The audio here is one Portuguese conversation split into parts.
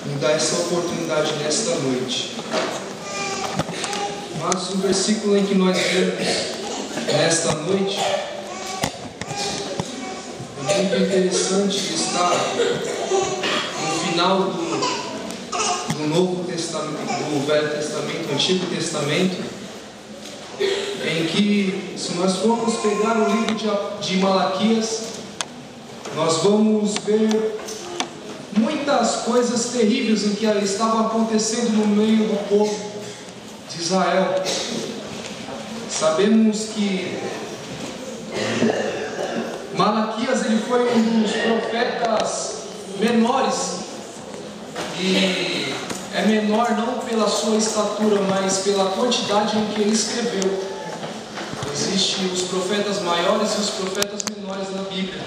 me dar essa oportunidade nesta noite. Mas o versículo em que nós lemos nesta noite é muito interessante, está no final do Novo Testamento, do Velho Testamento, Antigo Testamento, em que, se nós formos pegar o livro de Malaquias, nós vamos ver muitas coisas terríveis em que estavam acontecendo no meio do povo de Israel. Sabemos que Malaquias ele foi um dos profetas menores, e é menor não pela sua estatura, mas pela quantidade em que ele escreveu. Existem os profetas maiores e os profetas menores na Bíblia.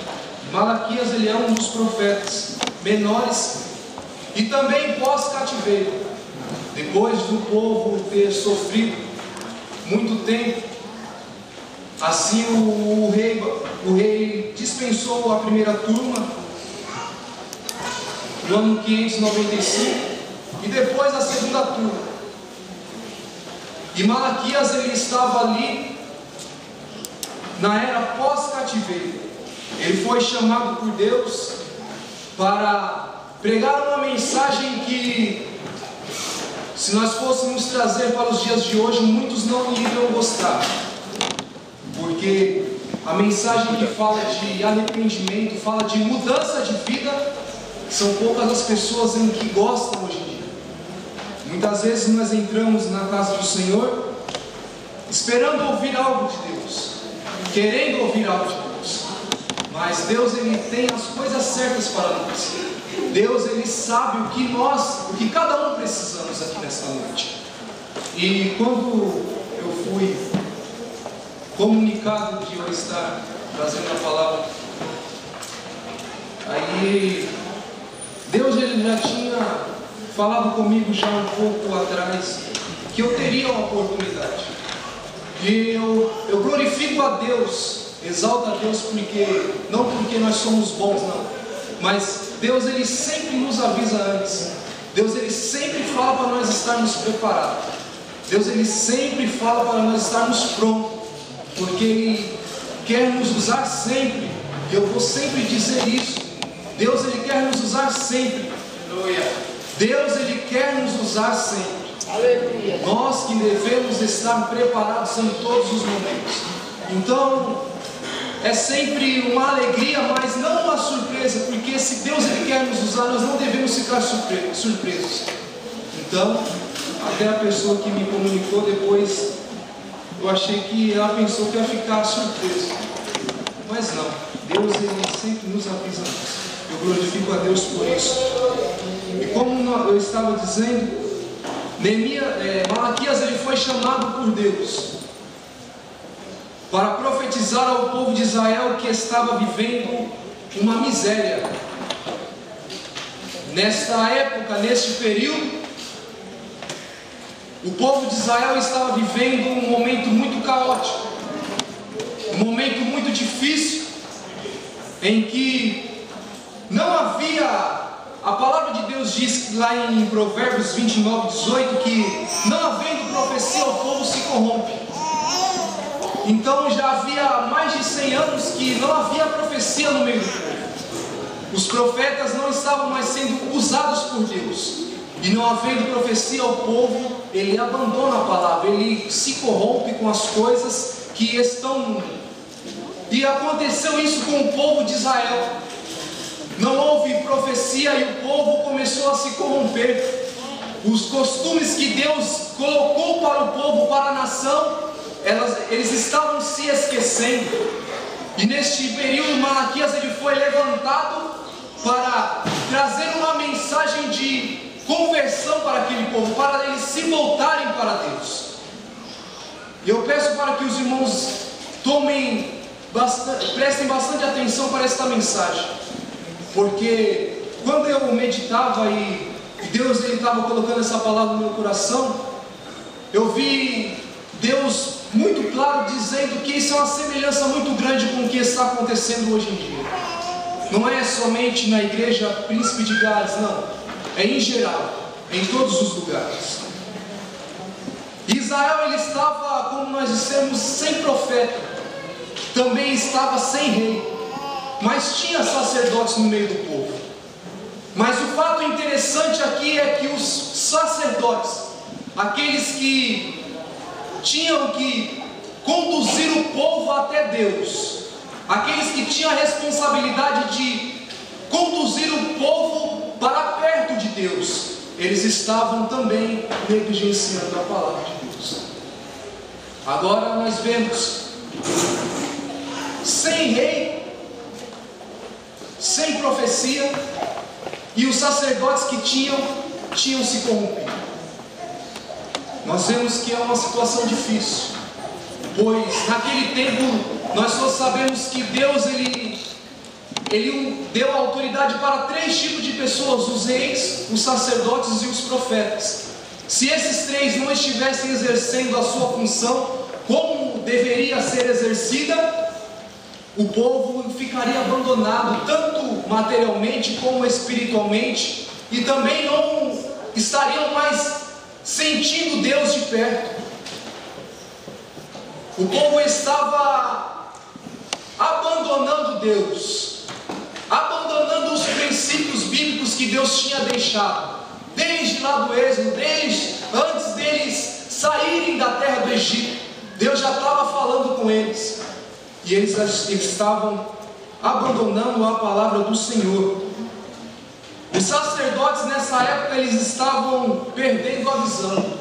Malaquias ele é um dos profetas menores e também pós-cativeiro. Depois do povo ter sofrido muito tempo, assim o rei dispensou a primeira turma no ano 595 e depois a segunda turma. E Malaquias ele estava ali na era pós-cativeiro. Ele foi chamado por Deus para pregar uma mensagem que, se nós fôssemos trazer para os dias de hoje, muitos não iriam gostar, porque a mensagem que fala de arrependimento, fala de mudança de vida, são poucas as pessoas em que gostam hoje em dia. Muitas vezes nós entramos na casa do Senhor esperando ouvir algo de Deus, querendo ouvir algo de Deus, mas Deus ele tem as coisas certas para nós. Deus ele sabe o que cada um precisamos aqui nesta noite. E quando eu fui comunicado de eu estar trazendo a palavra, aí Deus ele já tinha falado comigo já um pouco atrás que eu teria uma oportunidade. E eu glorifico a Deus, exalto a Deus, não porque nós somos bons, não, mas Deus ele sempre nos avisa antes. Deus ele sempre fala para nós estarmos preparados. Deus ele sempre fala para nós estarmos prontos, porque Ele quer nos usar sempre. E eu vou sempre dizer isso. Deus ele quer nos usar sempre. Deus ele quer nos usar sempre. Aleluia. Nós que devemos estar preparados em todos os momentos. Então é sempre uma alegria, mas não uma surpresa, porque se Deus ele quer nos usar, nós não devemos ficar surpresos. Então, até a pessoa que me comunicou depois, eu achei que ela pensou que ia ficar surpresa, mas não. Deus ele sempre nos avisa antes. Eu glorifico a Deus por isso. E como eu estava dizendo, Malaquias ele foi chamado por Deus para profetizar ao povo de Israel que estava vivendo uma miséria. Nesta época, neste período, o povo de Israel estava vivendo um momento muito caótico, um momento muito difícil, em que não havia, a palavra de Deus diz lá em Provérbios 29:18, que não havendo profecia o povo se corrompe. Então já havia mais de 100 anos que não havia profecia no meio do povo. Os profetas não estavam mais sendo usados por Deus. E não havendo profecia, o povo ele abandona a palavra, ele se corrompe com as coisas que estão no mundo. E aconteceu isso com o povo de Israel. Não houve profecia e o povo começou a se corromper. Os costumes que Deus colocou para o povo, para a nação, eles estavam se esquecendo. E neste período Malaquias ele foi levantado para trazer uma mensagem de conversão para aquele povo, para eles se voltarem para Deus. E eu peço para que os irmãos prestem bastante atenção para esta mensagem, porque quando eu meditava e Deus estava colocando essa palavra no meu coração, eu vi Deus muito claro dizendo que isso é uma semelhança muito grande com o que está acontecendo hoje em dia. Não é somente na igreja Príncipe de Gales, não. é em geral, em todos os lugares. Israel, ele estava, como nós dissemos, sem profeta, também estava sem rei, mas tinha sacerdotes no meio do povo. Mas o fato interessante aqui é que os sacerdotes, aqueles que tinham que conduzir o povo até Deus, aqueles que tinham a responsabilidade de conduzir o povo para perto de Deus, eles estavam também negligenciando a palavra de Deus. Agora nós vemos, sem rei, sem profecia, e os sacerdotes que tinham se corrompido. Nós vemos que é uma situação difícil, pois naquele tempo nós só sabemos que Deus ele deu autoridade para 3 tipos de pessoas: os reis, os sacerdotes e os profetas. Se esses 3 não estivessem exercendo a sua função como deveria ser exercida, o povo ficaria abandonado, tanto materialmente como espiritualmente, e também não estariam mais sentindo Deus de perto. O povo estava abandonando Deus, abandonando os princípios bíblicos que Deus tinha deixado, desde lá do Êxodo, desde antes deles saírem da terra do Egito. Deus já estava falando com eles, e eles estavam abandonando a palavra do Senhor. Os sacerdotes nessa época, eles estavam perdendo a visão.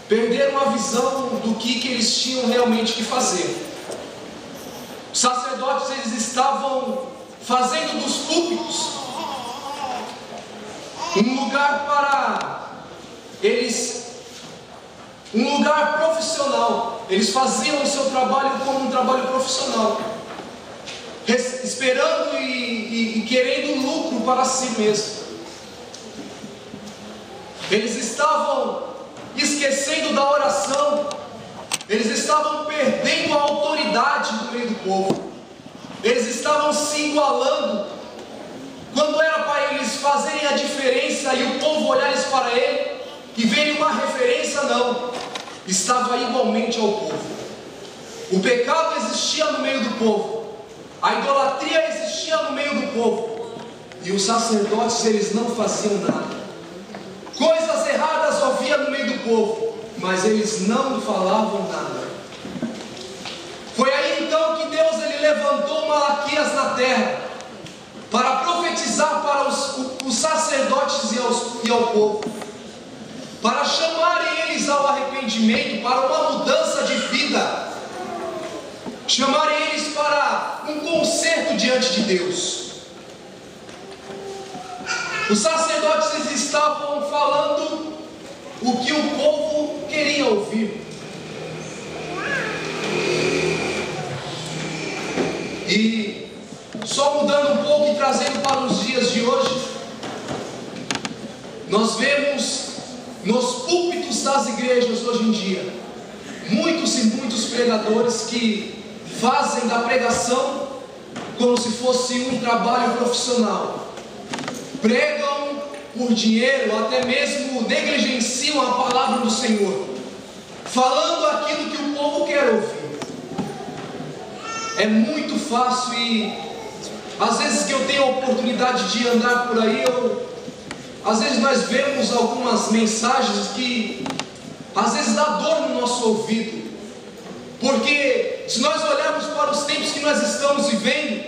Perderam a visão do que eles tinham realmente que fazer. Os sacerdotes, eles estavam fazendo dos púlpitos um lugar para eles, um lugar profissional. Eles faziam o seu trabalho como um trabalho profissional, esperando e querendo lucro para si mesmo. Eles estavam esquecendo da oração, eles estavam perdendo a autoridade no meio do povo, eles estavam se igualando, quando era para eles fazerem a diferença e o povo olhares para ele e verem uma referência, não, estava igualmente ao povo. O pecado existia no meio do povo, a idolatria existia no meio do povo, e os sacerdotes, eles não faziam nada. Coisas erradas havia no meio do povo, mas eles não falavam nada. Foi aí então que Deus ele levantou Malaquias na terra, para profetizar para os sacerdotes e ao povo, para chamarem eles ao arrependimento, para uma mudança de vida, chamarem eles para um conserto diante de Deus. Os sacerdotes, eles estavam falando o que o povo queria ouvir. E só mudando um pouco e trazendo para os dias de hoje, nós vemos nos púlpitos das igrejas hoje em dia muitos e muitos pregadores que fazem da pregação como se fosse um trabalho profissional. Pregam por dinheiro, até mesmo negligenciam a palavra do Senhor, falando aquilo que o povo quer ouvir. É muito fácil, e às vezes que eu tenho a oportunidade de andar por aí, às vezes nós vemos algumas mensagens que às vezes dá dor no nosso ouvido, porque se nós olharmos para os tempos que nós estamos vivendo,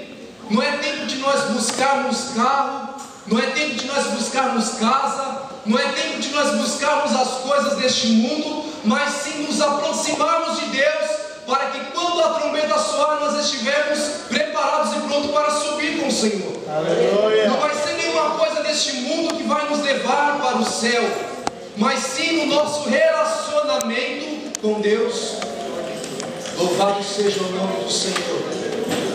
não é tempo de nós buscarmos carro, não é tempo de nós buscarmos casa, não é tempo de nós buscarmos as coisas deste mundo, mas sim nos aproximarmos de Deus, para que quando a trombeta soar, nós estivermos preparados e prontos para subir com o Senhor. Aleluia. Não vai ser nenhuma coisa deste mundo que vai nos levar para o céu, mas sim no nosso relacionamento com Deus. Louvado seja o nome do Senhor.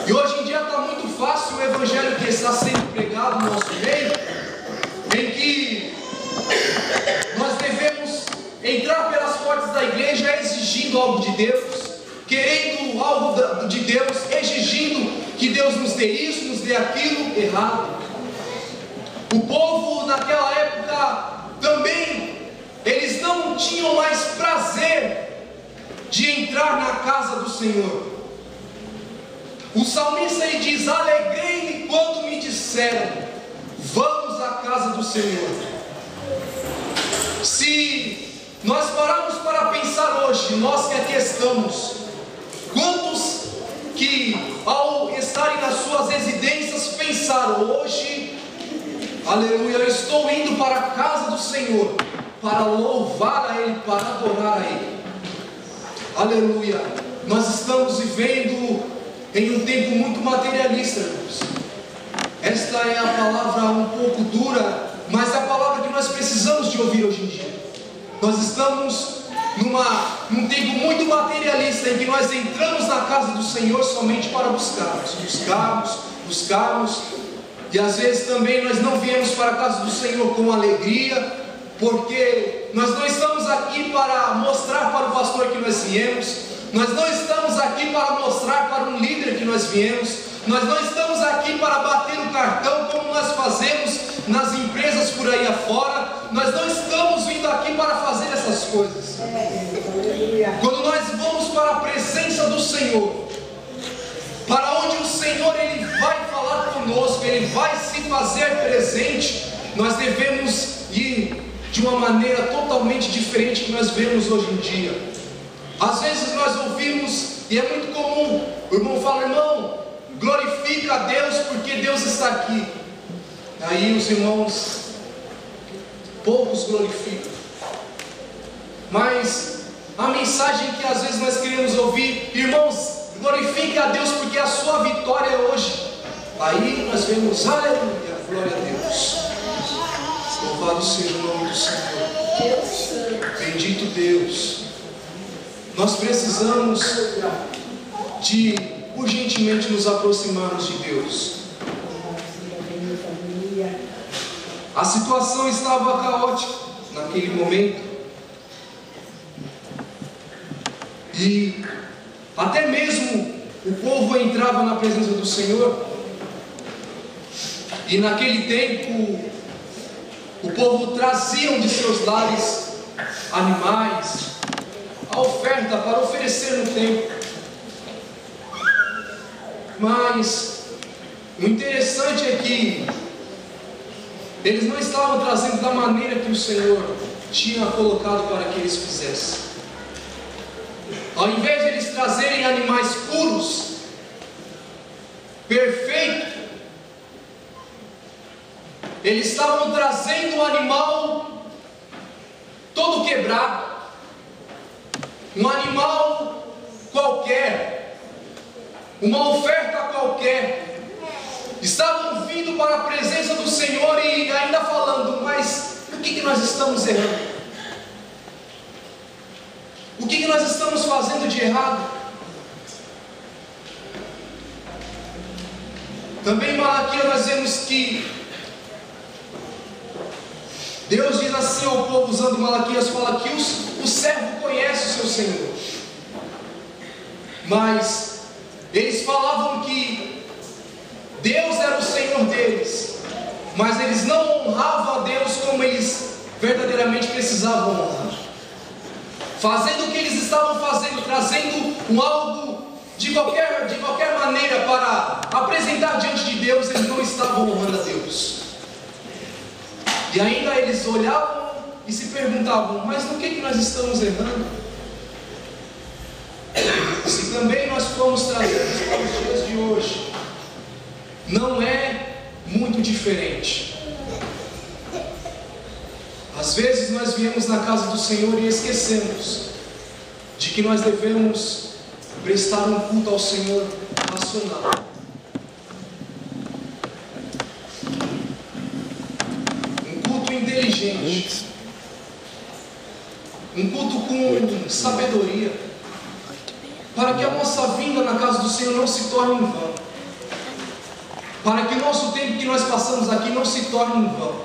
E hoje em dia está muito fácil o evangelho que está sendo pregado no nosso meio, em que nós devemos entrar pelas portas da igreja exigindo algo de Deus, querendo algo de Deus, exigindo que Deus nos dê isso, nos dê aquilo. Errado. O povo naquela época também, eles não tinham mais prazer de entrar na casa do Senhor. O salmista ele diz: alegrei-me quando me disseram, vamos à casa do Senhor. Se nós pararmos para pensar hoje, nós que aqui estamos, quantos que ao estarem nas suas residências pensaram: hoje, aleluia, eu estou indo para a casa do Senhor para louvar a Ele, para adorar a Ele. Aleluia. Nós estamos vivendo em um tempo muito materialista, irmãos. Esta é a palavra um pouco dura, mas é a palavra que nós precisamos de ouvir hoje em dia. Nós estamos num tempo muito materialista, em que nós entramos na casa do Senhor somente para buscarmos, e às vezes também nós não viemos para a casa do Senhor com alegria, porque nós não estamos aqui para mostrar para o pastor que nós viemos, nós não estamos aqui para mostrar para um líder que nós viemos, nós não estamos aqui para bater o cartão como nós fazemos nas empresas por aí afora, nós não estamos vindo aqui para fazer essas coisas. Quando nós vamos para a presença do Senhor, para onde o Senhor ele vai falar conosco, ele vai se fazer presente, nós devemos ir de uma maneira totalmente diferente que nós vemos hoje em dia. Às vezes nós ouvimos, e é muito comum, o irmão fala: irmão, glorifica a Deus porque Deus está aqui. Aí os irmãos, poucos glorificam. Mas a mensagem que às vezes nós queremos ouvir: irmãos, glorifique a Deus porque a sua vitória é hoje. Aí nós vemos: aleluia, glória a Deus, louvado seja o nome do Senhor, bendito Deus. Nós precisamos de urgentemente nos aproximarmos de Deus. A situação estava caótica naquele momento, e até mesmo o povo entrava na presença do Senhor, e naquele tempo o povo trazia de seus lares animais, a oferta para oferecer no templo. Mas o interessante é que eles não estavam trazendo da maneira que o Senhor tinha colocado para que eles fizessem. Ao invés de eles trazerem animais puros, perfeitos, eles estavam trazendo um animal todo quebrado, um animal qualquer, uma oferta qualquer. Estavam vindo para a presença do Senhor e ainda falando: mas o que nós estamos errando? O que nós estamos fazendo de errado? Também em Malaquias nós vemos que Deus diz assim ao povo, usando Malaquias, fala que o servo conhece o seu Senhor. Mas eles falavam que Deus era o Senhor deles, mas eles não honravam a Deus como eles verdadeiramente precisavam honrar, fazendo o que eles estavam fazendo, trazendo algo de qualquer maneira para apresentar diante de Deus. Eles não estavam honrando a Deus. E ainda eles olhavam e se perguntavam: mas no que nós estamos errando? Se também nós formos trazidos para os dias de hoje, não é muito diferente. Às vezes nós viemos na casa do Senhor e esquecemos de que nós devemos prestar um culto ao Senhor racional. Um culto inteligente. Um culto com sabedoria, para que a nossa vinda na casa do Senhor não se torne em vão, para que o nosso tempo que nós passamos aqui não se torne em vão.